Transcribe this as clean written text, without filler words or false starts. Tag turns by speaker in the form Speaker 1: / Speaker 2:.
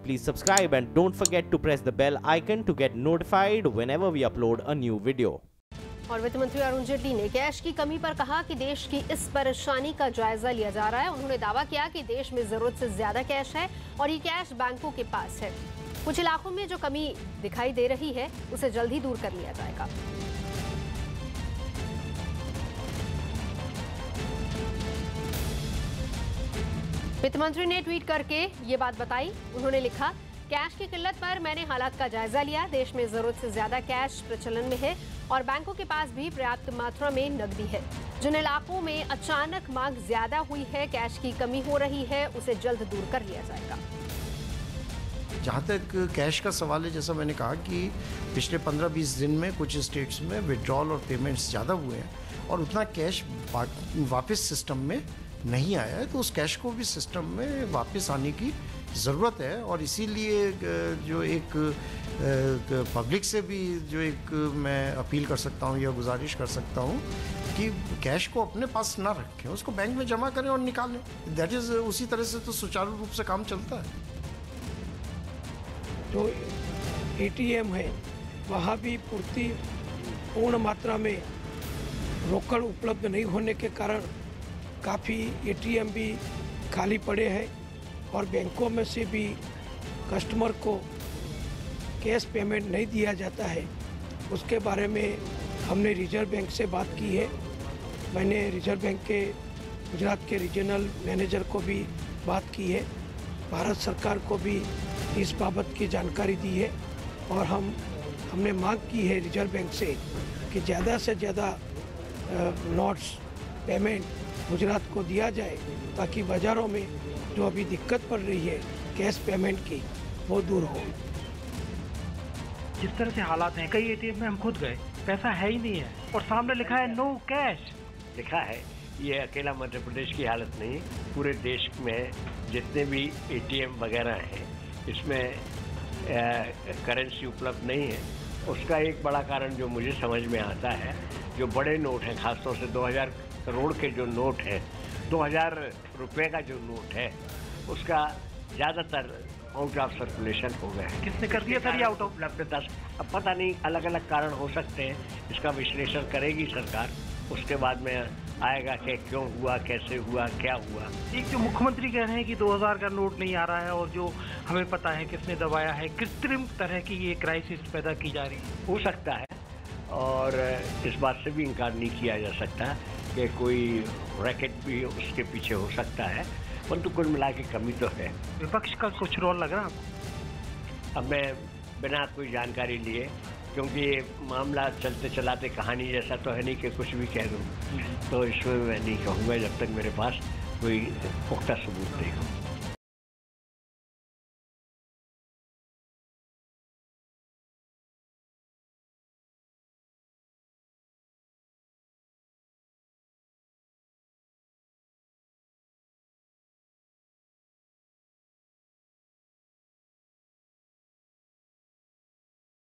Speaker 1: please subscribe and don't forget to press the bell icon to get notified whenever we upload a new video.
Speaker 2: और वित्त मंत्री अरुण जेटली ने cash की कमी पर कहा कि देश की इस परेशानी का जायजा लिया जा रहा है। उन्होंने दावा किया कि देश में जरूरत से ज्यादा कैश है और ये कैश बैंकों के पास है। कुछ इलाकों में जो कमी दिखाई दे रही है उसे जल्द ही दूर कर लिया जाएगा। वित्त मंत्री ने ट्वीट करके ये बात बताई। उन्होंने लिखा, कैश की किल्लत पर मैंने हालात का जायजा लिया। देश में जरूरत से ज्यादा कैश प्रचलन में है और बैंकों के पास भी पर्याप्त मात्रा में नकदी है। जिन इलाकों में अचानक मांग ज्यादा हुई है, कैश की कमी हो रही है, उसे जल्द दूर कर लिया जाएगा।
Speaker 3: जहाँ तक कैश का सवाल है, जैसा मैंने कहा कि पिछले 15-20 दिन में कुछ स्टेट्स में विड्रॉल और पेमेंट्स ज़्यादा हुए हैं और उतना कैश वापस सिस्टम में नहीं आया है, तो उस कैश को भी सिस्टम में वापस आने की ज़रूरत है। और इसीलिए जो एक पब्लिक से भी जो एक मैं अपील कर सकता हूँ या गुजारिश कर सकता हूँ कि कैश को अपने पास ना रखें, उसको बैंक में जमा करें और निकालें। दैट इज़ उसी तरह से तो सुचारू रूप से काम चलता है।
Speaker 4: जो एटीएम है वहाँ भी पूर्ण मात्रा में रोकड़ उपलब्ध नहीं होने के कारण काफ़ी एटीएम भी खाली पड़े हैं और बैंकों में से भी कस्टमर को कैश पेमेंट नहीं दिया जाता है। उसके बारे में हमने रिजर्व बैंक से बात की है। मैंने रिजर्व बैंक के गुजरात के रीजनल मैनेजर को भी बात की है। भारत सरकार को भी इस बाबत की जानकारी दी है और हमने मांग की है रिजर्व बैंक से कि ज़्यादा से ज़्यादा नोट्स पेमेंट गुजरात को दिया जाए ताकि बाज़ारों में जो अभी दिक्कत पड़ रही है कैश पेमेंट की, वो दूर हो।
Speaker 5: जिस तरह से हालात हैं, कई एटीएम में हम खुद गए, पैसा है ही नहीं है और सामने लिखा है नो कैश।
Speaker 6: लिखा है, ये अकेला मध्य प्रदेश की हालत नहीं, पूरे देश में जितने भी एटीएम वगैरह हैं इसमें करेंसी उपलब्ध नहीं है। उसका एक बड़ा कारण जो मुझे समझ में आता है, जो बड़े नोट हैं, खासतौर से 2000 करोड़ के जो नोट है, 2000 रुपये का जो नोट है, उसका ज़्यादातर आउट ऑफ सर्कुलेशन हो गया है।
Speaker 5: किसने कर दिया था ये आउट ऑफ
Speaker 6: उपलब्धता? अब पता नहीं, अलग अलग कारण हो सकते हैं, इसका विश्लेषण करेगी सरकार, उसके बाद में आएगा कि क्यों हुआ, कैसे हुआ, क्या हुआ।
Speaker 5: एक जो मुख्यमंत्री कह रहे हैं कि 2000 का नोट नहीं आ रहा है और जो हमें पता है किसने दबाया है, कृत्रिम तरह की ये क्राइसिस पैदा की जा रही है।
Speaker 6: हो सकता है और इस बात से भी इनकार नहीं किया जा सकता कि कोई रैकेट भी उसके पीछे हो सकता है, परंतु कुल मिला के कमी तो है।
Speaker 5: विपक्ष का कुछ रोल लग रहा है आपको?
Speaker 6: अब मैं बिना कोई जानकारी लिए, क्योंकि ये मामला चलते चलाते कहानी जैसा तो है नहीं कि कुछ भी कह दूँ, तो इसमें मैं नहीं कहूँगा जब तक मेरे पास कोई पुख्ता सबूत नहीं हो।